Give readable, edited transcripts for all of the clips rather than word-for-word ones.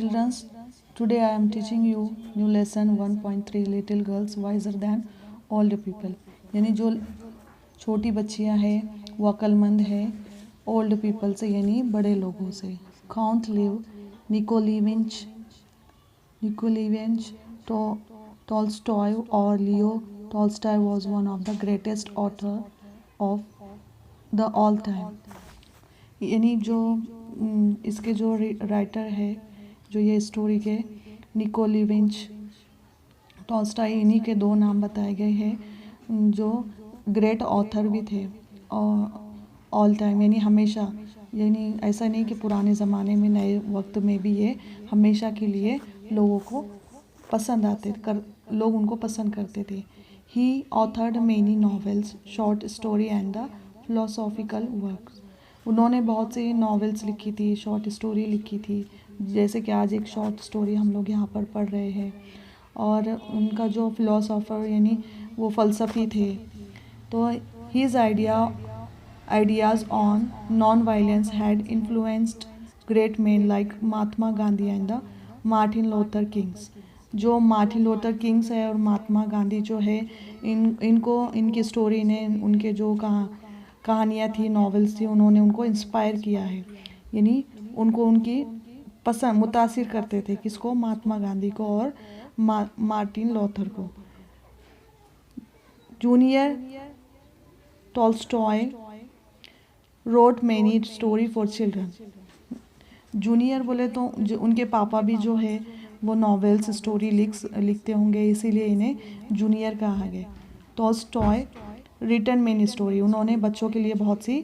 childrens, today I am teaching you new lesson 1.3 little girls wiser than old people। यानी जो छोटी बच्चियां हैं वो अक्लमंद है ओल्ड पीपल से यानी बड़े लोगों से। काउंट लिव निकोलिवेंच टॉल्स्टॉय और Leo Tolstoy was one of the greatest author of the all time। यानी जो इसके जो राइटर है जो ये स्टोरी के निकोलिवेंच टॉल्स्टॉय, इन्हीं के दो नाम बताए गए हैं जो ग्रेट ऑथर भी थे ऑल टाइम यानी हमेशा। यानी ऐसा नहीं कि पुराने ज़माने में, नए वक्त में भी ये हमेशा के लिए लोगों को पसंद आते लोग उनको पसंद करते थे। He authored many novels, short story and the philosophical works. उन्होंने बहुत सी नॉवेल्स लिखी थी, शॉर्ट स्टोरी लिखी थी, जैसे कि आज एक शॉर्ट स्टोरी हम लोग यहाँ पर पढ़ रहे हैं। और उनका जो फिलोसोफर यानी वो फ़लसफ़ी थे। तो his ideas on non violence had influenced great man like Mahatma Gandhi and the Martin Luther Kings. जो मार्टिन लूथर किंग्स है और महात्मा गांधी जो है इनको इनकी स्टोरी ने, उनके जो कहानियाँ थी, नॉवेल्स थी, उन्होंने उनको इंस्पायर किया है। यानी उनको उनकी पसंद मुतासिर करते थे, किसको? महात्मा गांधी को और मार्टिन लूथर को। Junior Tolstoy road many story for children. Junior बोले तो उनके पापा भी जो है वो नॉवेल्स स्टोरी लिखते होंगे, इसीलिए इन्हें जूनियर कहा गया। टॉल्स्टॉय रिटन मैनी स्टोरी, उन्होंने बच्चों के लिए बहुत सी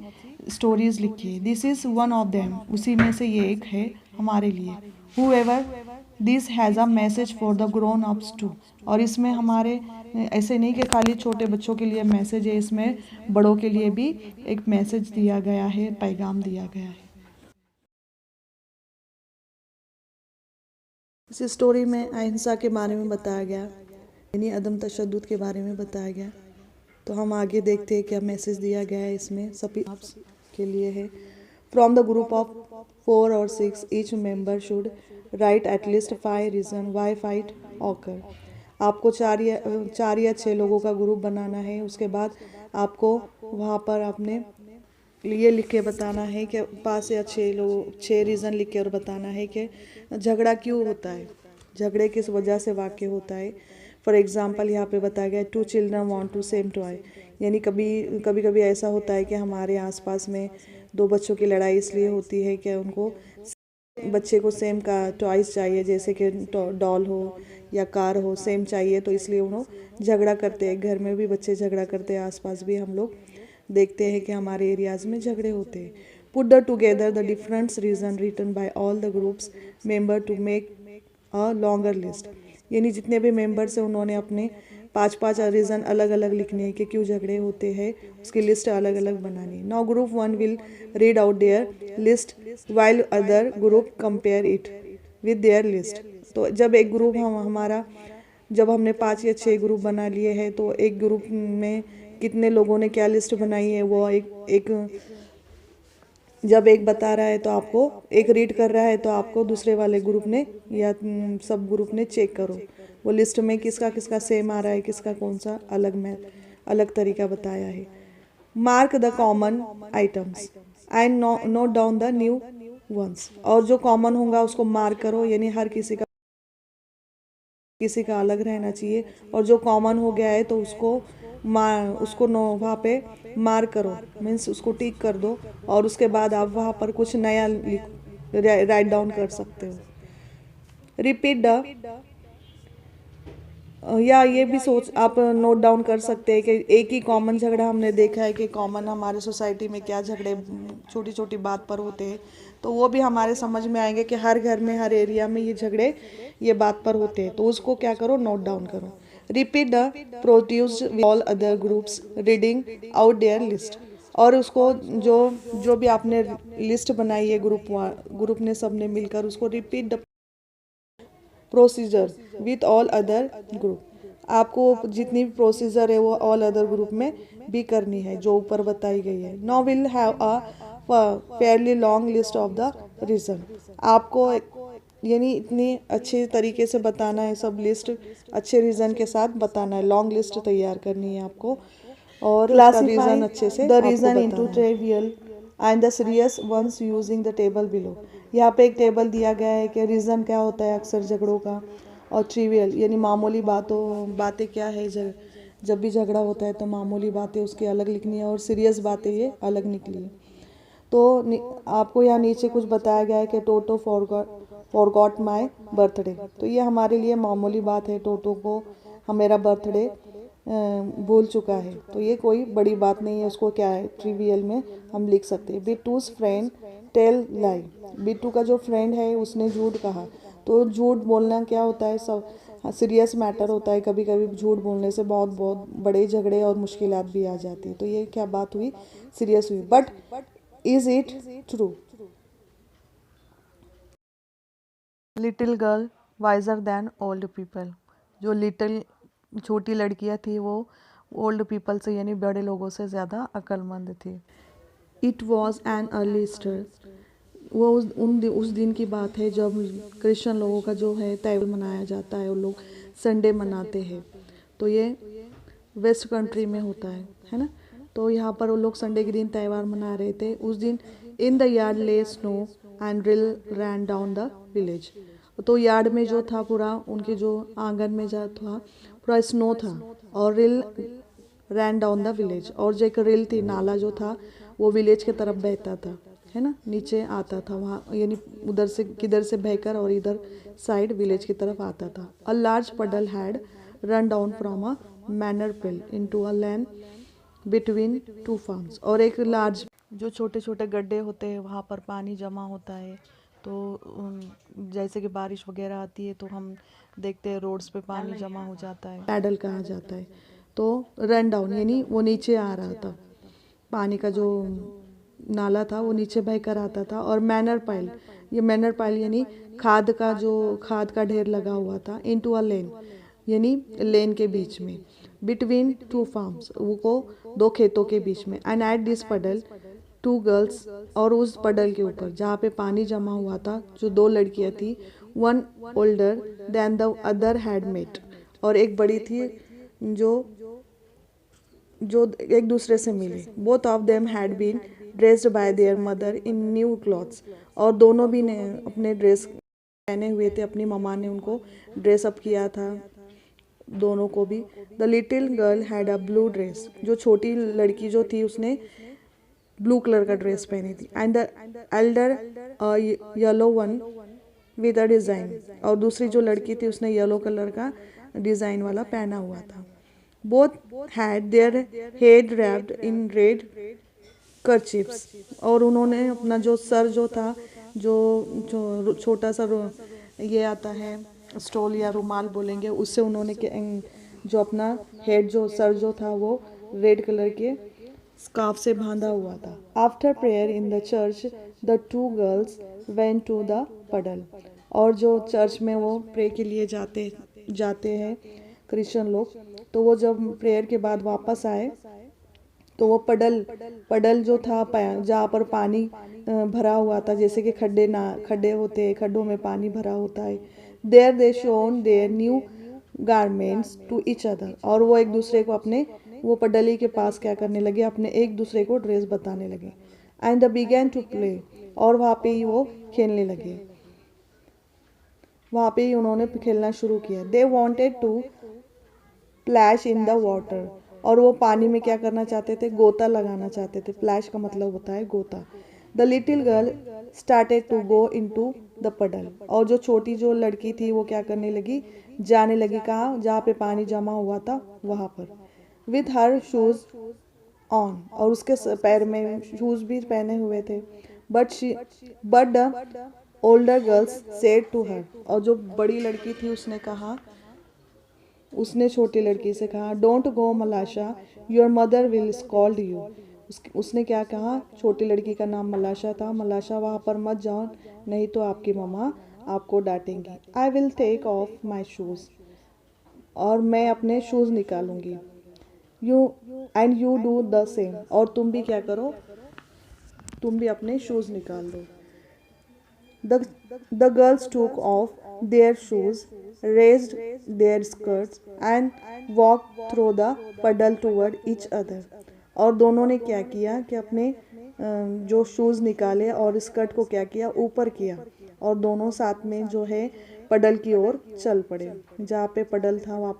स्टोरीज़ लिखी है। This is one of them, उसी में से ये एक है हमारे लिए। However this has a message for the grown ups too. और इसमें हमारे ऐसे नहीं कि खाली छोटे बच्चों के लिए मैसेज है, इसमें बड़ों के लिए भी एक मैसेज दिया गया है, पैगाम दिया गया है। इस स्टोरी में अहिंसा के बारे में बताया गया, यानी अदम तशद्दुद के बारे में बताया गया। तो हम आगे देखते हैं क्या मैसेज दिया गया है इसमें, सभी आपस के लिए है। From the group of 4 or 6 each member should write at least 5 reason why fight occur. आपको 4 या 6 लोगों का ग्रुप बनाना है। उसके बाद आपको वहाँ पर आपने ये लिख के बताना है कि 5 या 6 रीज़न लिख के और बताना है कि झगड़ा क्यों होता है, झगड़े किस वजह से वाक़ होता है। फॉर एग्ज़ाम्पल यहाँ पे बताया गया 2 children want to same toy. यानी कभी ऐसा होता है कि हमारे आसपास में 2 बच्चों की लड़ाई इसलिए होती है कि उनको बच्चे को सेम का टॉयज़ चाहिए, जैसे कि डॉल हो या कार हो, सेम चाहिए, तो इसलिए उन्होंने झगड़ा करते हैं। घर में भी बच्चे झगड़ा करते हैं, आसपास भी हम लोग देखते हैं कि हमारे एरियाज़ में झगड़े होते हैं। Put the together the different reason written by all the groups member to make a longer list. यानी जितने भी मेंबर्स हैं उन्होंने अपने 5 रीज़न अलग अलग लिखने हैं कि क्यों झगड़े होते हैं, उसकी लिस्ट अलग अलग बनानी। Now group 1 will read out their list while other group compare it with their list. तो जब एक ग्रुप जब हमने 5 या 6 ग्रुप बना लिए हैं तो एक ग्रुप में कितने लोगों ने क्या लिस्ट बनाई है वो जब एक बता रहा है तो आपको, एक रीड कर रहा है तो आपको दूसरे वाले ग्रुप ने या सब ग्रुप ने चेक करो वो लिस्ट में किसका किसका सेम आ रहा है, किसका कौन सा अलग तरीका बताया है। Mark the common items and note down the new ones. और जो कॉमन होगा उसको मार्क करो, यानी हर किसी का अलग रहना चाहिए। और जो कॉमन हो गया है तो उसको वहाँ पे मार्क करो, मीन्स उसको टिक कर दो। और उसके बाद आप वहाँ पर कुछ नया राइट डाउन कर सकते हो। रिपीट द या ये भी आप नोट डाउन कर सकते हैं कि एक ही कॉमन झगड़ा हमने देखा है कि कॉमन हमारे सोसाइटी में क्या झगड़े छोटी छोटी बात पर होते हैं, तो वो भी हमारे समझ में आएंगे कि हर घर में, हर एरिया में ये झगड़े ये बात पर होते हैं। तो उसको क्या करो, नोट डाउन करो। Repeat the produced with all other groups reading out their list. और उसको जो भी आपने लिस्ट बनाई है ग्रुप ने सबने मिलकर उसको repeat the procedure with all other group. आपको जितनी भी प्रोसीजर है वो ऑल अदर ग्रुप में भी करनी है जो ऊपर बताई गई है। Now will have a fairly long list of the reason. आपको यानी इतनी अच्छे तरीके से बताना है, सब लिस्ट अच्छे रीज़न के साथ बताना है, लॉन्ग लिस्ट तैयार करनी है आपको और उसका रीज़न अच्छे से the reason into trivial and the serious ones using the table below. यहाँ पे एक टेबल दिया गया है कि रीज़न क्या होता है अक्सर झगड़ों का, और ट्रिवियल यानी मामूली बातें क्या है। जब भी झगड़ा होता है तो मामूली बातें उसकी अलग लिखनी है और सीरियस बातें ये अलग निकली है। तो आपको यहाँ नीचे कुछ बताया गया है कि टोटो फॉरगॉट माय बर्थडे। तो ये हमारे लिए मामूली बात है, टोटो को हम मेरा बर्थडे भूल चुका है, तो ये कोई बड़ी बात नहीं है, उसको क्या है ट्रिवियल में हम लिख सकते हैं। Bittu's friend tell lie, Bittu का जो फ्रेंड है उसने झूठ कहा। तो झूठ बोलना क्या होता है, सब सीरियस मैटर होता है, कभी कभी झूठ बोलने से बहुत बहुत बड़े झगड़े और मुश्किलात भी आ जाती है। तो ये क्या बात हुई, सीरियस हुई। But is it true, little girl visor then old people. जो लिटिल छोटी लड़कियां थी वो ओल्ड पीपल से यानी बड़े लोगों से ज़्यादा अक्लमंद थी। It was an early Easter, वो उस दिन की बात है जब क्रिश्चियन लोगों का जो है त्यौहार मनाया जाता है, वो लोग संडे मनाते हैं। तो ये वेस्ट कंट्री में होता है ना। तो यहाँ पर वो लोग संडे के दिन त्यौहार मना रहे थे। उस दिन इन द यार्ड ले snow and reel rain down the village. तो यार्ड में जो था पूरा, उनके जो आंगन में जो था पूरा स्नो था, और रिल रैन डाउन द विलेज, और जो एक रिल थी, नाला जो था वो विलेज की तरफ बहता था, है ना, नीचे आता था वहाँ, यानी उधर से किधर से बहकर और इधर साइड विलेज की तरफ आता था। अ लार्ज पडल had run down from a manner pill into a land between two farms. और एक लार्ज, जो छोटे छोटे गड्ढे होते हैं वहाँ पर पानी जमा होता है। तो जैसे कि बारिश वगैरह आती है तो हम देखते हैं रोड्स पे पानी जमा हो जाता है, पैडल कहा जाता है। तो रन डाउन यानी वो नीचे आ रहा था, पानी का जो नाला था वो नीचे बह कर आता था। और मैनर पाइल, ये मैनर पाइल यानी खाद का ढेर लगा हुआ था। इनटू अ लेन यानी लेन के बीच में, बिटवीन टू फार्म्स वो को दो खेतों के बीच में। एंड एट दिस पडल टू गर्ल्स, और उस पडल के ऊपर जहाँ पे पानी जमा हुआ था जो दो लड़कियाँ थी, one older than the other had met, और एक बड़ी थी जो जो एक दूसरे से मिले। Both of them had been dressed by their mother in new clothes, और दोनों भी ने अपने ड्रेस पहने हुए थे, अपनी मम्मा ने उनको ड्रेस अप किया था दोनों को भी। The little girl had a blue dress, जो छोटी लड़की जो थी उसने ब्लू कलर का ड्रेस पहनी थी। And the Elder yellow one with a design, और दूसरी जो लड़की थी उसने येलो कलर का डिज़ाइन वाला पहना हुआ था। Both had their head wrapped in red kerchiefs, और उन्होंने अपना जो सर जो था, जो जो छोटा सा ये आता है स्टोल या रुमाल बोलेंगे, उससे उन्होंने जो अपना हेड जो सर जो था वो रेड कलर के स्कार्फ से बांधा हुआ था। After prayer in the church the two girls went to the puddle, और जो चर्च में वो प्रे के लिए जाते हैं क्रिश्चियन लोग, तो वो जब प्रेयर के बाद वापस आए तो वो पडल जो था जहाँ पर पानी भरा हुआ था, जैसे कि खड्डे होते हैं, खड्डों में पानी भरा होता है। There they shown their new garments to each other, और वो एक दूसरे को अपने वो पडली के पास क्या करने लगे, अपने एक दूसरे को ड्रेस बताने लगे। And the began to play, और वहाँ पे ही वो खेलने लगे, वहाँ पे ही उन्होंने खेलना शुरू किया। They wanted to splash in the water, और वो पानी में क्या करना चाहते थे, गोता लगाना चाहते थे। प्लैश का मतलब होता है गोता। The little girl started to go in to the puddle, और जो छोटी जो लड़की थी वो क्या करने लगी, जाने लगी कहाँ, जहाँ पे पानी जमा हुआ था वहाँ पर। विथ हर शूज ऑन, और उसके पैर में शूज भी पहने हुए थे। But the older girls said to her, और जो बड़ी लड़की थी उसने छोटी लड़की से कहा, don't go मलाशा, your mother will scold you. उसने क्या कहा, छोटी लड़की का नाम मलाशा था, मलाशा वहाँ पर मत जाओ, नहीं तो आपकी मम्मा आपको डांटेंगी। I will take off my shoes, और मैं अपने शूज़ निकालूंगी। यू डू द सेम, और तुम भी क्या करो, तुम भी अपने शूज़ निकाल दो। The, the girls took off their shoes, raised their skirts, and walked through the puddle toward each other. और दोनों ने क्या किया कि अपने जो शूज़ निकाले और स्कर्ट को क्या किया, ऊपर किया, और दोनों साथ में जो है पडल की ओर चल पड़े। जहाँ पे पडल था वहाँ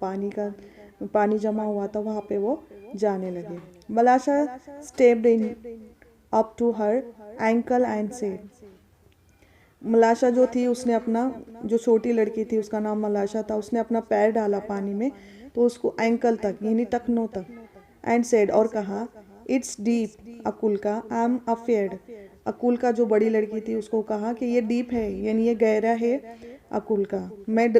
पानी जमा हुआ था, वहाँ पे वो जाने लगे। Malasha stepped in up to her ankle and said, Malasha जो थी उसने अपना, जो छोटी लड़की थी उसका नाम मलाशा था, उसने अपना पैर डाला पानी में तो उसको एंकल तक यानी टखनों तक, एंड सेड और कहा, it's deep अकुल्का, I am afraid. अकुल्का जो बड़ी लड़की थी उसको कहा कि ये डीप है यानी ये गहरा है अकुल्का,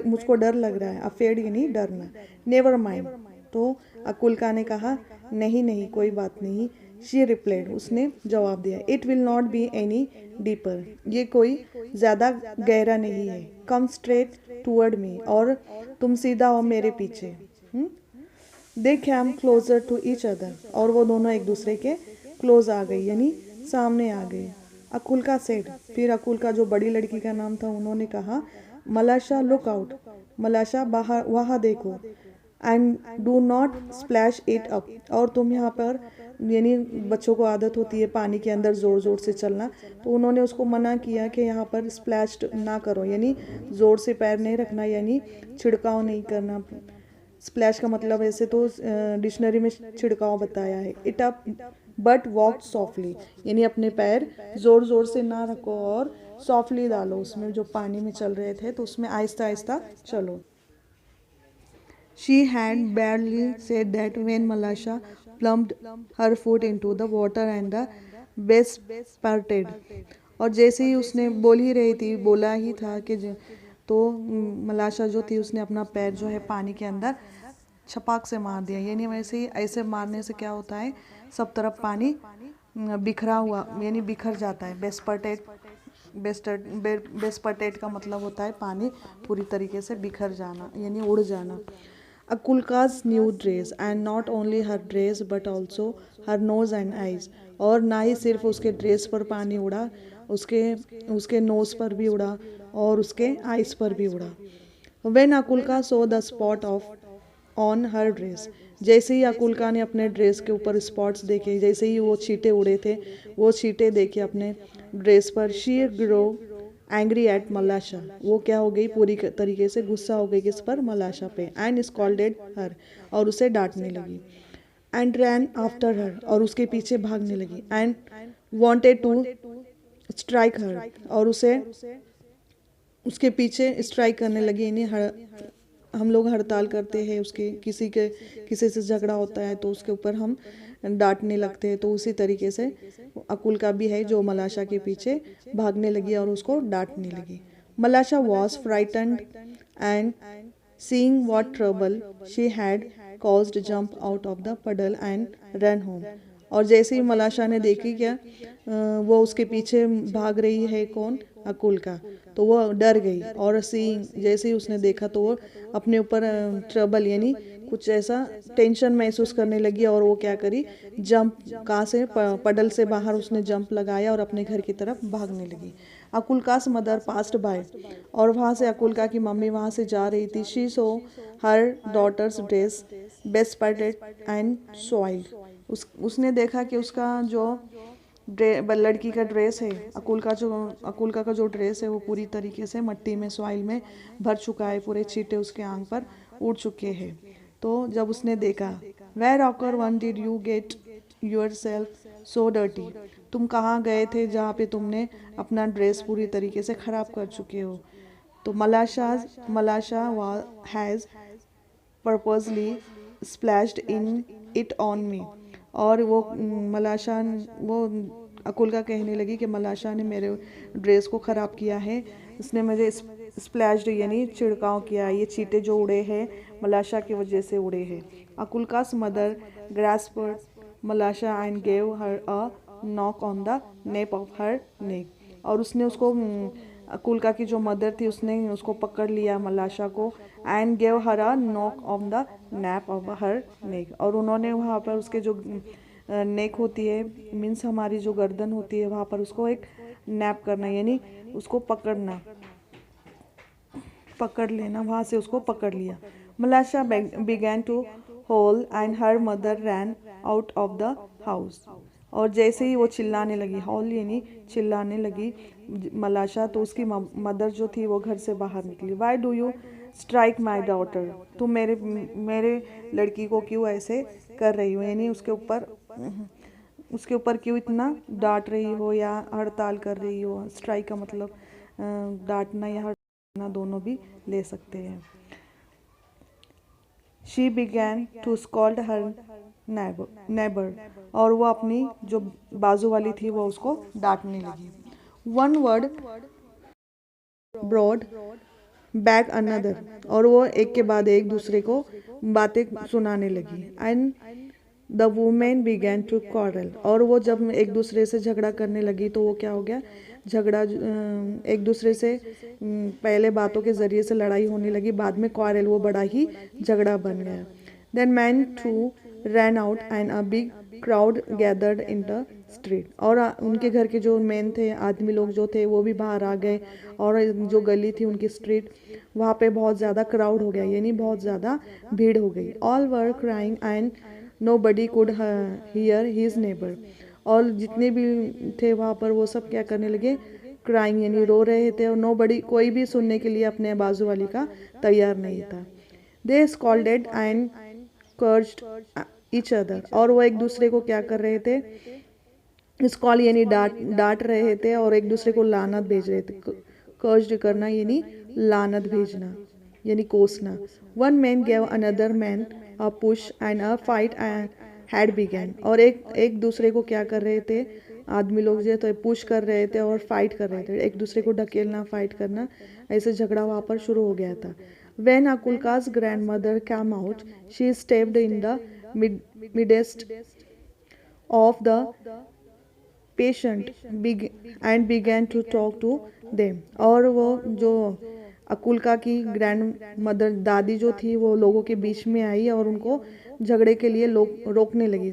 मुझको डर लग रहा है। अफेयर्ड यानी डरना। नेवर माइंड, तो अकुल्का ने कहा नहीं नहीं कोई बात नहीं। शी रिप्लाइड, उसने जवाब दिया, it will not be any deeper, ये कोई ज़्यादा गहरा नहीं है। कम स्ट्रेट टूवर्ड मी, और तुम सीधा हो मेरे पीछे। They came closer to each other, और वो दोनों एक दूसरे के क्लोज आ गई यानी सामने आ गई। अकुल्का सेड, फिर अकुल्का जो बड़ी लड़की का नाम था उन्होंने कहा, मलाशा लुक आउट, मलाशा बाहर वहाँ देखो, and do not splash it up, और तुम यहाँ पर, यानी बच्चों को आदत होती है पानी के अंदर ज़ोर ज़ोर से चलना, तो उन्होंने उसको मना किया कि यहाँ पर स्प्लैश ना करो, यानी ज़ोर से पैर नहीं रखना, यानी छिड़काव नहीं करना। स्प्लैश का मतलब ऐसे तो डिक्शनरी में छिड़काव बताया है। It up but walk softly, यानी अपने पैर ज़ोर ज़ोर से ना रखो और सॉफ्टली डालो उसमें, जो पानी में चल रहे थे तो उसमें आहिस्ता आहिस्ता चलो। She had barely said that when Malasha plumped her foot into the water and the base parted, और जैसे ही उसने बोल ही रही थी, बोला ही था कि तो मलाशा जो थी उसने अपना पैर जो है पानी के अंदर छपाक से मार दिया, यानी वैसे ही ऐसे मारने से क्या होता है, सब तरफ पानी बिखरा हुआ यानी बिखर जाता है। बेस्पटेट का मतलब होता है पानी पूरी तरीके से बिखर जाना यानी उड़ जाना। अकुल्का's new dress, and not only her dress but also her nose and eyes, और ना ही सिर्फ उसके ड्रेस पर पानी उड़ा, उसके नोज पर भी उड़ा और उसके आइज पर भी उड़ा। When अकुल्का saw the spot of on her dress, जैसे ही अकुल्का ने अपने ड्रेस के ऊपर स्पॉट्स देखे, जैसे ही वो छींटे उड़े थे, वो छींटे देखे अपने ड्रेस पर, शी ग्रो एंग्री एट मलाशा, वो क्या हो गई, पूरी तरीके से गुस्सा हो गई किस पर, मलाशा पे, एंड स्कॉल्डेड हर, और उसे डांटने लगी। एंड रैन आफ्टर हर, और उसके पीछे भागने लगी। एंड वॉन्टेड टू स्ट्राइक हर, और उसे उसके पीछे स्ट्राइक करने लगी। यानी हम लोग हड़ताल करते हैं, उसके किसी से झगड़ा होता है तो उसके ऊपर हम डांटने लगते हैं, तो उसी तरीके से अकुल्का भी है जो मलाशा के पीछे भागने लगी और उसको डांटने लगी। मलाशा was frightened and seeing what trouble she had caused jump out of the पडल एंड रन होम, और जैसे ही मलाशा ने देखी क्या वो उसके पीछे भाग रही है, कौन, अकुल्का, तो वो डर गई, और सीइंग जैसे ही उसने देखा तो वो अपने ऊपर ट्रबल यानी कुछ ऐसा टेंशन महसूस करने लगी, और वो क्या करी, जंप, कहाँ से, पडल से बाहर उसने जंप लगाया और अपने घर की तरफ भागने लगी। अकुल्कास मदर पास्ड बाय, और वहाँ से अकुल्का की मम्मी वहाँ से जा रही थी। She saw her daughter's dress bespattered and soiled, उसने देखा कि उसका जो लड़की का ड्रेस है, अकुल्का का जो ड्रेस है वो पूरी तरीके से मट्टी में, सॉइल में भर चुका है, पूरे छींटे उसके आंग पर उड़ चुके हैं। तो जब उसने देखा, where occur one did you get yourself so dirty, तुम कहाँ गए थे जहाँ पे तुमने अपना ड्रेस पूरी तरीके से ख़राब कर चुके हो। तो मलाशा has purposely splashed in it on me, और वो वो अकुल्का कहने लगी कि मलाशा ने मेरे ड्रेस को ख़राब किया है, उसने मुझे स्प्लैश्ड यानी छिड़काव किया, ये चीटे जो उड़े हैं मलाशा की वजह से उड़े हैं। Akulka's mother grasped Malasha and gave her a knock on the nape of her neck, और उसने उसको अकुल्का की जो मदर थी उसने उसको पकड़ लिया मलाशा को, and gave her a knock on the nape of her neck, और उन्होंने वहाँ पर उसके जो नेक होती है, मीन्स हमारी जो गर्दन होती है वहाँ पर उसको एक नैप करना, यानी उसको पकड़ना, पकड़ लेना, वहाँ से उसको पकड़ लिया। मलाशा began to howl and her mother ran out of the house। और जैसे ही वो चिल्लाने लगी, हॉल यानी चिल्लाने लगी मलाशा, तो उसकी मदर जो थी वो घर से बाहर निकली। Why do you strike my daughter, तुम मेरे मेरे लड़की को क्यों ऐसे कर रही हो, यानी उसके ऊपर क्यों इतना डांट रही हो या हड़ताल कर रही हो। स्ट्राइक का मतलब डांटना या हड़ताल दोनों भी ले सकते हैं। She began to scold her neighbor, और वो अपनी जो बाजू वाली थी वो उसको डांटने लगी। One word brought back another, और वो एक के बाद एक दूसरे को बातें सुनाने लगी। And the women began to quarrel, और वो जब एक दूसरे से झगड़ा करने लगी तो वो क्या हो गया, झगड़ा एक दूसरे से पहले बातों के ज़रिए से लड़ाई होने लगी, बाद में क्वारल वो बड़ा ही झगड़ा बन गया। Then man to ran out and a big crowd gathered in the street, और उनके घर के जो मेन थे आदमी लोग जो थे वो भी बाहर आ गए, और जो गली थी उनकी स्ट्रीट वहाँ पे बहुत ज़्यादा क्राउड हो गया, यानी बहुत ज़्यादा भीड़ हो गई। All were crying and nobody could hear his neighbor, और जितने भी थे वहाँ पर वो सब क्या करने लगे, क्राइंग यानी रो रहे थे, और nobody कोई भी सुनने के लिए अपने बाजू वाली का तैयार नहीं था। they scolded and cursed each other, और वो एक दूसरे को क्या कर रहे थे, स्कॉल यानी डांट रहे थे और एक दूसरे को लानत भेज रहे थे। कर्स्ड करना यानी लानत भेजना यानी कोसना। One man gave another man a push and a fight had begun, और एक दूसरे को क्या कर रहे थे, आदमी लोग जो तो पुश कर रहे थे और फाइट कर रहे थे, एक दूसरे को ढकेलना, फाइट करना, ऐसे झगड़ा वहाँ पर शुरू हो गया था। When Akulka's grandmother came out, she stepped in the midst of the patient and began to talk to them, और वो जो अकुलका की ग्रैंड मदर दादी जो थी वो लोगों के बीच में आई और उनको झगड़े के लिए रोकने लगी।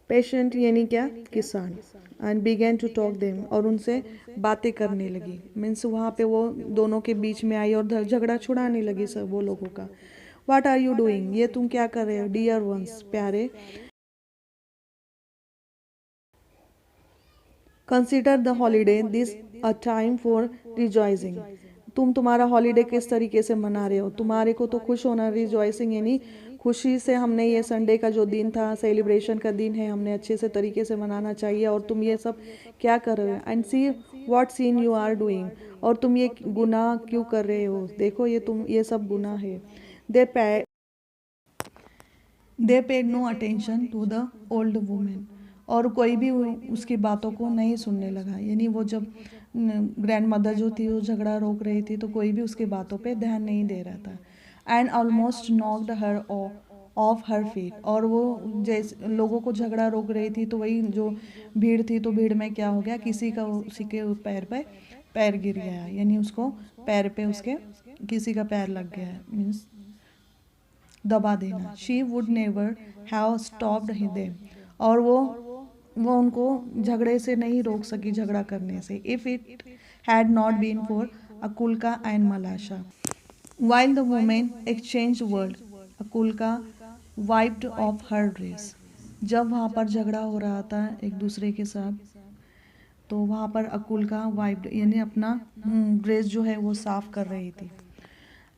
पेशेंट यानी क्या, किसान। And began to talk them, और उनसे बातें करने लगी, मीन्स वहाँ पे वो दोनों के बीच में आई और झगड़ा छुड़ाने लगी सब वो लोगों का। व्हाट आर यू डूइंग, ये तुम क्या कर रहे हो, डियर वंस, प्यारे। Consider the holiday this a time for rejoicing, तुम्हारा हॉलीडे किस तरीके से मना रहे हो, तुम्हारे को तो खुश होना, रिजॉइसिंग यानी खुशी से हमने ये संडे का जो दिन था, सेलिब्रेशन का दिन है, हमने अच्छे से तरीके से मनाना चाहिए, और तुम ये सब क्या कर रहे हो। And see what seen you are doing, और तुम ये गुनाह क्यों कर रहे हो, देखो ये तुम ये सब गुनाह है। They paid no attention to the old women, और कोई भी उसकी बातों को नहीं सुनने लगा, यानी वो जब ग्रैंड मदर जो थी वो झगड़ा रोक रही थी तो कोई भी उसकी बातों पे ध्यान नहीं दे रहा था। And almost knocked her of her feet, और वो जैसे लोगों को झगड़ा रोक रही थी तो वही जो भीड़ थी तो भीड़ में क्या हो गया, किसी का उसी के पैर पे पैर गिर गया, यानी उसको पैर पे उसके किसी का पैर लग गया, मीन्स दबा देना। She would never have stopped him, और वो उनको झगड़े से नहीं रोक सकी, झगड़ा करने से। If it had not been for Akulka and Malasha. While the women exchange word, Akulka wiped off her dress, जब वहाँ पर झगड़ा हो रहा था एक दूसरे के साथ तो वहाँ पर अकुलका वाइप्ड यानी अपना ड्रेस जो है वो साफ कर रही थी।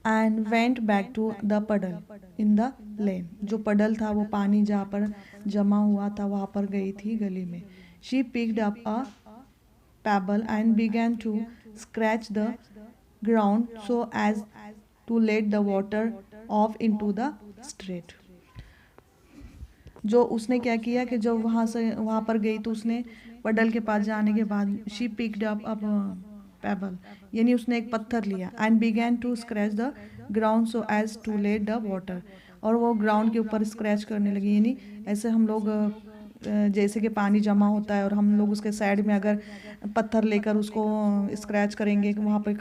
And went back to the puddle in the lane, जो पडल था वो पानी जहाँ पर जमा हुआ था वहाँ पर गई थी गली में। She picked up a pebble and began to scratch the ground so as to let the water off into the street. जो उसने क्या किया कि जब वहाँ पर गई तो उसने पडल के पास जाने के बाद शी पिक्ड अप पेबल यानी उसने एक पत्थर लिया and began to scratch the ground so as to let the water, और वो ग्राउंड के ऊपर स्क्रैच करने लगी, यानी ऐसे हम लोग जैसे कि पानी जमा होता है और हम लोग उसके साइड में अगर पत्थर लेकर उसको स्क्रैच करेंगे, वहाँ पर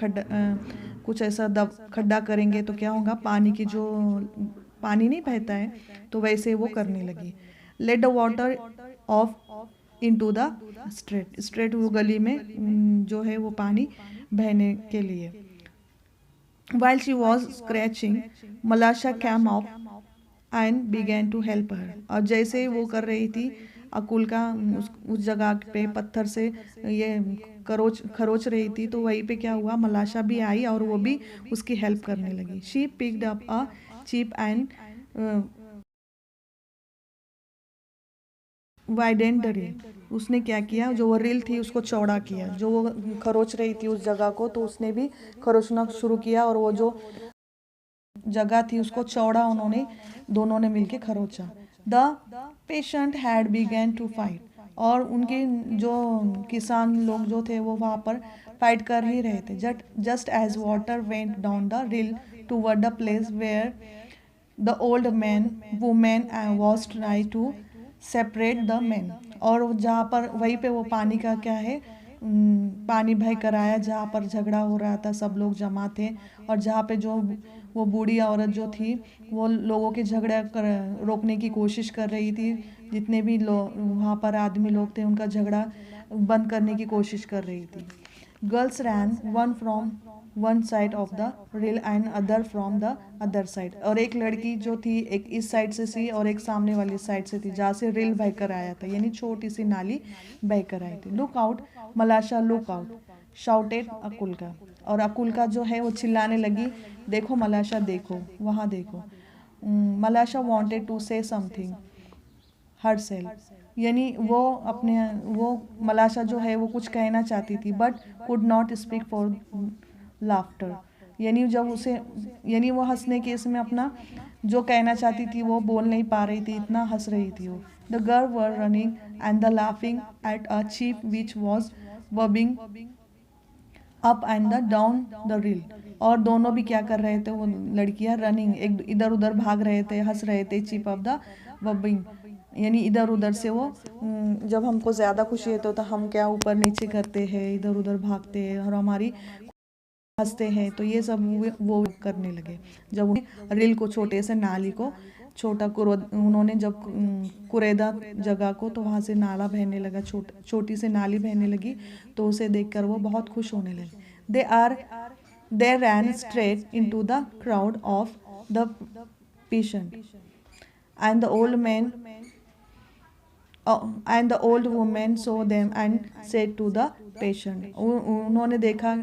कुछ ऐसा खड्डा करेंगे तो क्या होगा, पानी की जो पानी नहीं बहता है तो वैसे वो करने लगी। Late the water off into the straight, straight वो गली में जो है वो पानी बहने के लिए। While she was scratching, Malasha came up and began to help her. और जैसे वो कर रही थी अकुल का उस जगह पे पत्थर से ये खरोच रही थी, तो वहीं पे क्या हुआ, मलाशा भी आई और वो भी उसकी हेल्प करने लगी। She picked up a chip and widened the reel. उसने क्या किया, जो वो रील थी उसको चौड़ा किया, जो वो खरोच रही थी उस जगह को, तो उसने भी खरोचना शुरू किया और वो जो जगह थी उसको चौड़ा उन्होंने दोनों ने मिलके खरोचा। The peasant had begun to fight, और उनके जो किसान लोग जो थे वो वहाँ पर फाइट कर ही रहे थे। Just as water went down the rill toward the place where the old man women was try to separate the man, और जहाँ पर वहीं पे वो पानी का क्या है, पानी बह कर आया जहाँ पर झगड़ा हो रहा था, सब लोग जमा थे, और जहाँ पे जो वो बूढ़ी औरत जो थी वो लोगों के झगड़ा रोकने की कोशिश कर रही थी, जितने भी लोग वहाँ पर आदमी लोग थे उनका झगड़ा बंद करने की कोशिश कर रही थी। Girls ran one from one side of the rill and other from the other side, और एक लड़की जो थी एक इस साइड से थी और एक सामने वाली साइड से थी जहाँ से रिल बहकर आया था, यानी छोटी सी नाली बहकर आई थी। Look out Malasha look out shouted Akulka, और अकुल का जो है वो चिल्लाने लगी, देखो मलाशा देखो, वहाँ देखो। Malasha wanted to say something herself, यानी वो मलाशा जो है वो कुछ कहना चाहती थी but could not speak for laughter, यानी वो हंसने के इसमें अपना जो कहना चाहती थी वो बोल नहीं पा रही थी, इतना हंस रही थी वो। The girl were running and the laughing at a chip which was bobbing up and the down the rill, और दोनों भी क्या कर रहे थे, वो लड़कियां रनिंग एक इधर उधर भाग रहे थे, हंस रहे थे। चीप ऑफ द बबिंग, यानी इधर उधर से वो जब हमको ज़्यादा खुशी है तो हम क्या ऊपर नीचे करते हैं, इधर उधर भागते हैं और हमारी हंसते हैं, तो ये सब वो करने लगे। जब रिल को छोटे से नाली को उन्होंने जब कुरेदा जगह को, तो वहाँ से नाला बहने लगा, छोटी से नाली बहने लगी, तो उसे देखकर वो बहुत खुश होने लगे। They ran straight into the crowd of the peasant and the old man and the old women saw them and said to the peasant. उन्होंने देखा,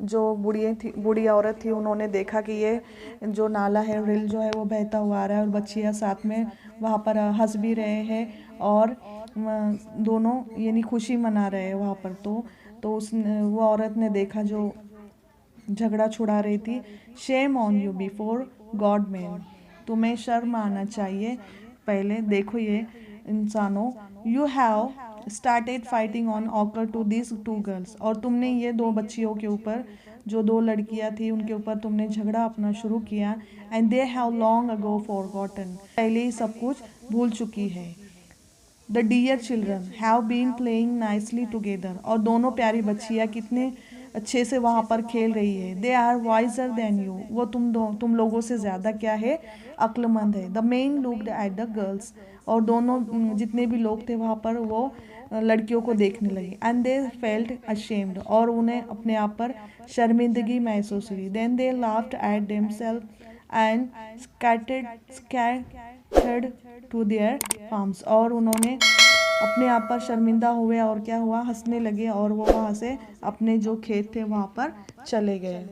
जो बूढ़ी औरत थी, उन्होंने देखा कि ये जो नाला है, रिल जो है वो बहता हुआ आ रहा है, और बच्चियाँ साथ में वहाँ पर हंस भी रहे हैं और दोनों यानी खुशी मना रहे हैं वहाँ पर। तो वो औरत ने देखा जो झगड़ा छुड़ा रही थी। Shame on you before God man, तुम्हें शर्म आना चाहिए पहले, देखो ये इंसानों, you have started fighting on occur to this two girls, और तुमने ये दो बच्चियों के ऊपर, जो दो लड़कियां थी उनके ऊपर तुमने झगड़ा अपना शुरू किया। And they have long ago forgotten, पहले ही सब कुछ भूल चुकी है। The dear children have been playing nicely together, और दोनों प्यारी बच्चियाँ कितने अच्छे से वहाँ पर खेल रही है। They are wiser than you, वो तुम लोगों से ज़्यादा क्या है, अक्लमंद है। The men looked at the girls, और दोनों जितने भी लोग थे वहाँ पर वो लड़कियों को देखने लगे। एंड दे फेल्ट अशेम्ड, और उन्हें अपने आप पर शर्मिंदगी महसूस हुई। Then they laughed at themselves and scattered to their farms, और उन्होंने अपने आप पर शर्मिंदा हुए और क्या हुआ, हंसने लगे, और वो वहाँ से अपने जो खेत थे वहाँ पर चले गए।